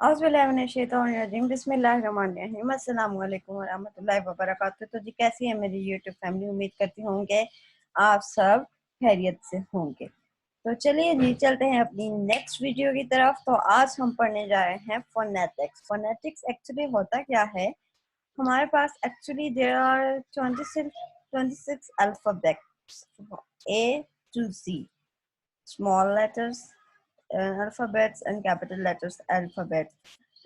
औज़ुबिल्लाहिमिनश्शैतानिर्रजीम बिस्मिल्लाहिर्रहमानिर्रहीम अस्सलामु अलैकुम वरहमतुल्लाहि वबरकातुहू। तो जी कैसी है मेरी यूट्यूब फैमिली, उम्मीद करती होंगे आप सब खैरियत से होंगे। तो चलिए जी चलते हैं अपनी नेक्स्ट वीडियो की तरफ। तो आज हम पढ़ने जा रहे हैं फोनेटिक्स। फोनेटिक्स एक्चुअली होता क्या है, हमारे पास actually there are 26 alphabets A to Z, small letters alphabets and capital letters alphabets,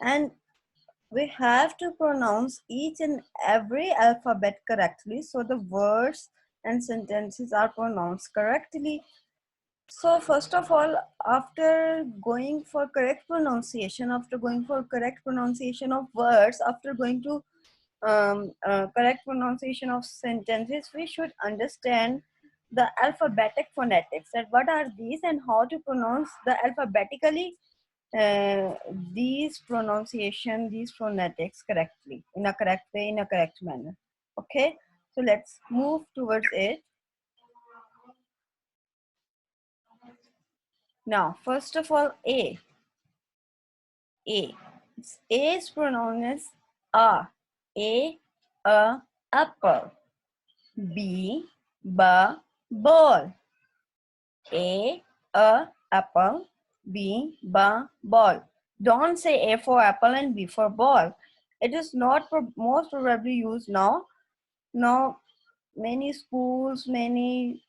and we have to pronounce each and every alphabet correctly so the words and sentences are pronounced correctly. So first of all, after going for correct pronunciation, after going for correct pronunciation of words, after going to correct pronunciation of sentences, we should understand the alphabetic phonetics, that what are these and how to pronounce the alphabetically uh, these pronunciation, these phonetics correctly, in a correct way, in a correct manner. Okay, so let's move towards it. Now, first of all, A. A. A is pronounced as A. A, apple. B, ball. A, apple. B, ball. Don't say A for apple and B for ball. It is not most probably used now. Now, many schools, many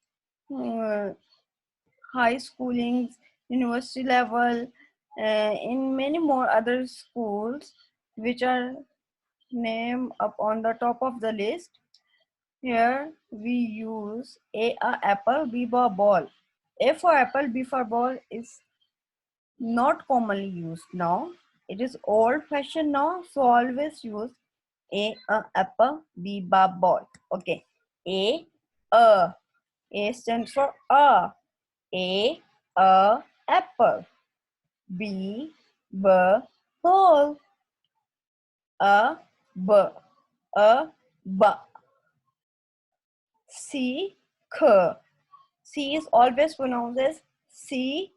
uh, high schoolings, university level, in many more other schools which are named up on the top of the list. Here we use A apple, B for ball. A for apple, B for ball is not commonly used now. It is old fashioned now, so always use A apple, B ball. Okay. A A stands for A. A apple. B ball. A b a b. C C is always pronounced as C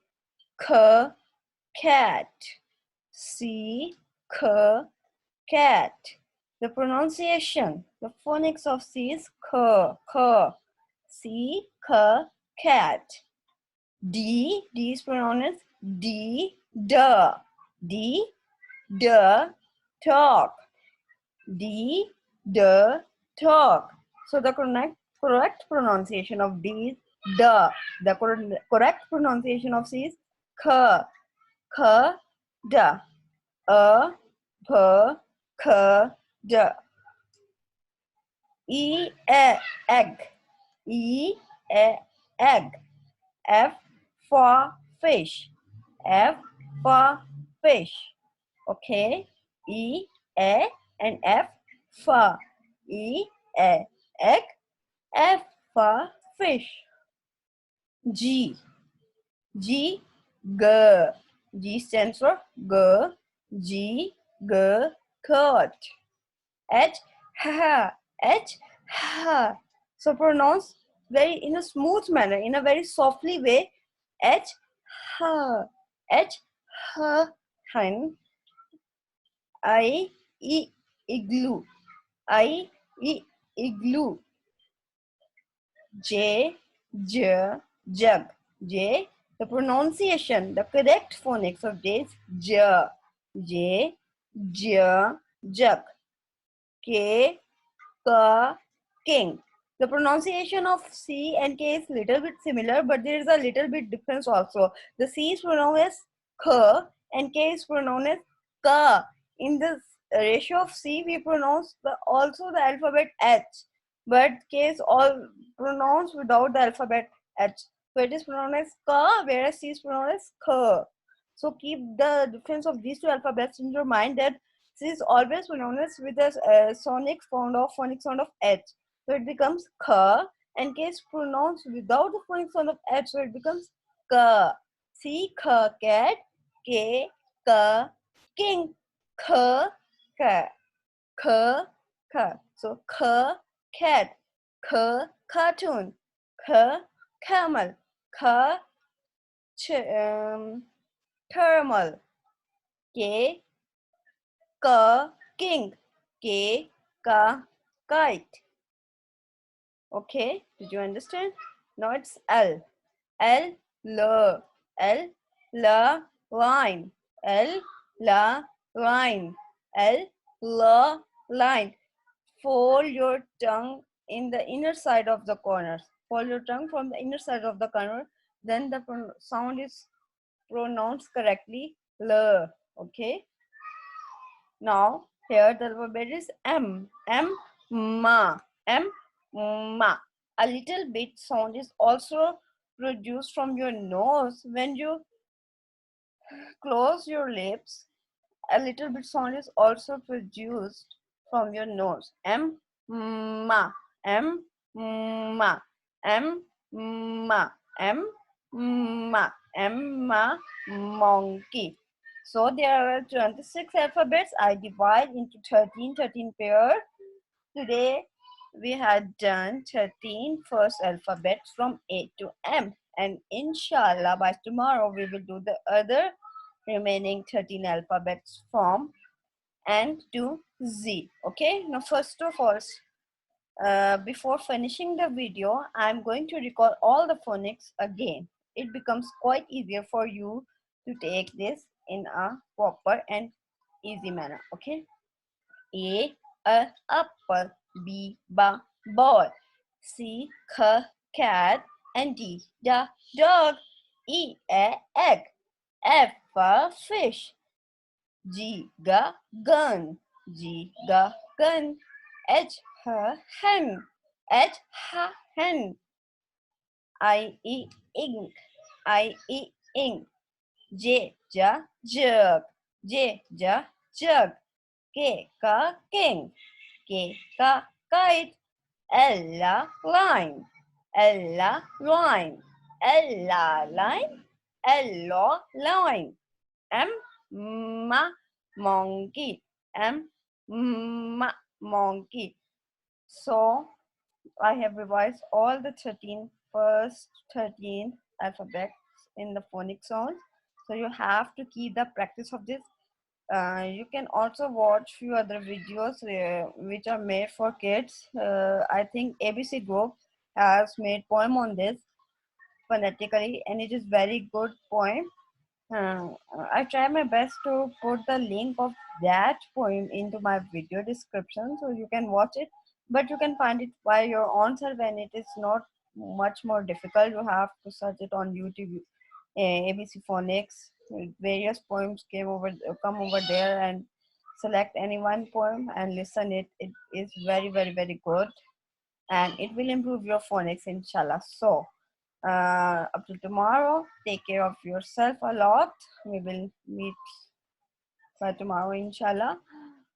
cat. C cat. The pronunciation, the phonics of C is C cat. D is pronounced as D talk. D talk. So the correct pronunciation of D is the. The correct pronunciation of C is da. Da. Egg. Egg. F for fish. F for fish. Okay. And F for egg. F for fish. G G stands for goat. H so pronounce very in a smooth manner, in a very softly way. H hen. Igloo. Igloo. Jug. J, the pronunciation, the correct phonics of J is jug. K, king. The pronunciation of C and K is little bit similar, but there is a little bit difference also. The C is pronounced as K and K is pronounced as Ka. In the ratio of C, we pronounce also the alphabet H, but K is all pronounced without the alphabet H. So it is pronounced as Ka, whereas C is pronounced as K. So keep the difference of these two alphabets in your mind, that C is always pronounced with a sonic phonic sound of H. So it becomes K, and K is pronounced without the phonic sound of H, so it becomes K. C, K, cat. K, king. K, cat. K. So K, cat. K, cartoon. K, camel. K, thermal. K, K, king. K, ka, kite. Okay, did you understand? Now it's L. L, L, L, L, line. L, L, line. L, L, line. Fold your tongue in the inner side of the corner. Fold your tongue from the inner side of the corner. Then the sound is pronounced correctly. L. Okay. Now here the alphabet is M. M, ma. M, ma. A little bit sound is also produced from your nose when you close your lips. A little bit sound is also produced from your nose. M, ma. M, ma. M, ma. M, ma. M, ma. Monkey. So there are 26 alphabets. I divide into 13 pairs. Today we had done 13 first alphabets from A to M, and inshallah by tomorrow we will do the other remaining 13 alphabets from N to Z. Okay, now first of all, before finishing the video, I'm going to recall all the phonics again. It becomes quite easier for you to take this in a proper and easy manner. Okay, A apple, B ball, C cat, and D dog, E egg, F fish, G gun, gun, H hen, hen, ink, ink, J jug, jug, K king, K kite, L line, L line, L line, L line, M monkey, M monkey. So I have revised all the first 13 alphabets in the phonic sounds. So you have to keep the practice of this. You can also watch few other videos which are made for kids. I think ABC Group has made poem on this phonetically, and it is very good poem. Uh, I try my best to put the link of that poem into my video description so you can watch it, but you can find it by your own self, and it is not much more difficult. You have to search it on YouTube, ABC Phonics. Various poems come over there, and select any one poem and listen it. It is very good, and it will improve your phonics, inshallah. So up to tomorrow, take care of yourself a lot. We will meet by tomorrow inshallah.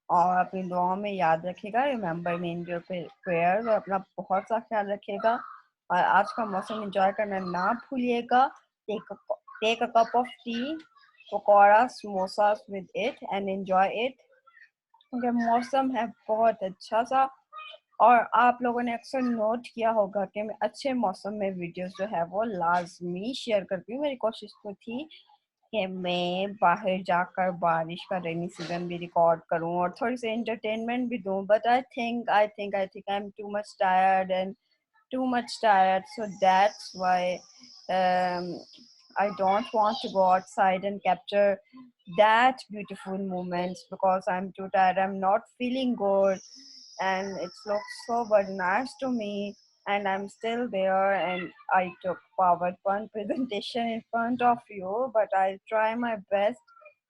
और अपनी दुआओं में याद रखिएगा, remember me in your prayer, और अपना बहुत सा ख्याल रखिएगा, और आज का मौसम एंजॉय करना ना भूलिएगा. Take a cup of tea, pakora, samosas with it and enjoy it. क्योंकि मौसम है बहुत अच्छा सा, और आप लोगों ने अक्सर नोट किया होगा कि मैं अच्छे मौसम में वीडियोस जो है वो लाजमी शेयर करती हूँ. मेरी कोशिश तो थी कि मैं बाहर जाकर बारिश का रेनी सीजन भी रिकॉर्ड करूं और थोड़ी सी एंटरटेनमेंट भी दूं, but I think I am too much tired, so that's why I don't want to go outside and capture that beautiful moments because I'm too tired. I'm not feeling good, and it looks so very nice to me. And I'm still there, and I took PowerPoint presentation in front of you, but I'll try my best.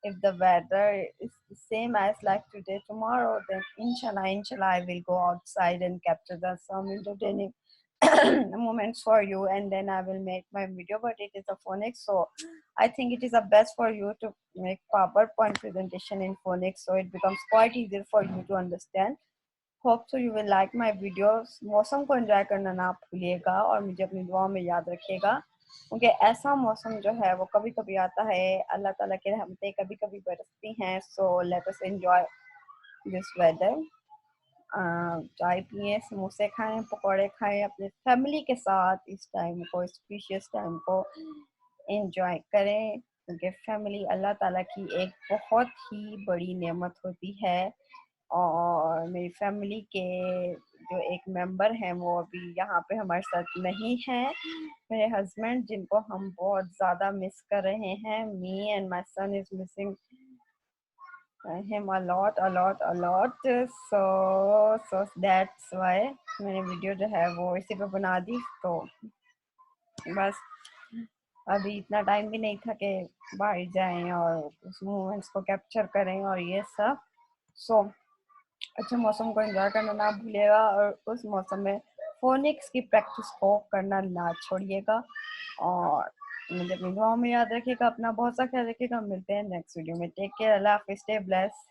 If the weather is the same as like today, tomorrow, then inshallah, I will go outside and capture some entertaining moments for you, and then I will make my video. But it is a phonics, so I think it is the best for you to make PowerPoint presentation in phonics, so it becomes quite easier for you to understand. Hope so you will like my videos. मौसम को enjoy करना ना भूलिएगा और मुझे अपनी दुआओं में याद रखिएगा, क्योंकि ऐसा मौसम जो है वो कभी कभी आता है, अल्लाह ताला की रहमतें कभी कभी बरसती हैं. So let us enjoy this weather. चाय पिए, समोसे खाएं, पकौड़े खाएं, अपने फैमिली के साथ इस टाइम को, स्पीशियस टाइम को एंजॉय करें. क्योंकि फैमिली अल्लाह ताला की एक बहुत ही बड़ी नेमत होती है। और मेरी फैमिली के जो एक मेंबर हैं वो अभी यहाँ पे हमारे साथ नहीं हैं। मेरे हस्बैंड जिनको हम बहुत ज़्यादा मिस कर रहे हैं। Me and my son is missing him a lot. So that's why मैंने वीडियो जो है वो इसी पे बना दी। तो बस अभी इतना टाइम भी नहीं था कि बाहर जाएं और उस मोमेंट्स को कैप्चर करें और ये सब। सो अच्छे मौसम को एंजॉय करना ना भूलिएगा और उस मौसम में फोनिक्स की प्रैक्टिस को करना ना छोड़िएगा। और मुझे अपनी दुआओं में याद रखिएगा। अपना बहुत सा ख्याल रखिएगा। मिलते हैं नेक्स्ट वीडियो में। Take care. अल्लाह हाफिज़। Stay blessed.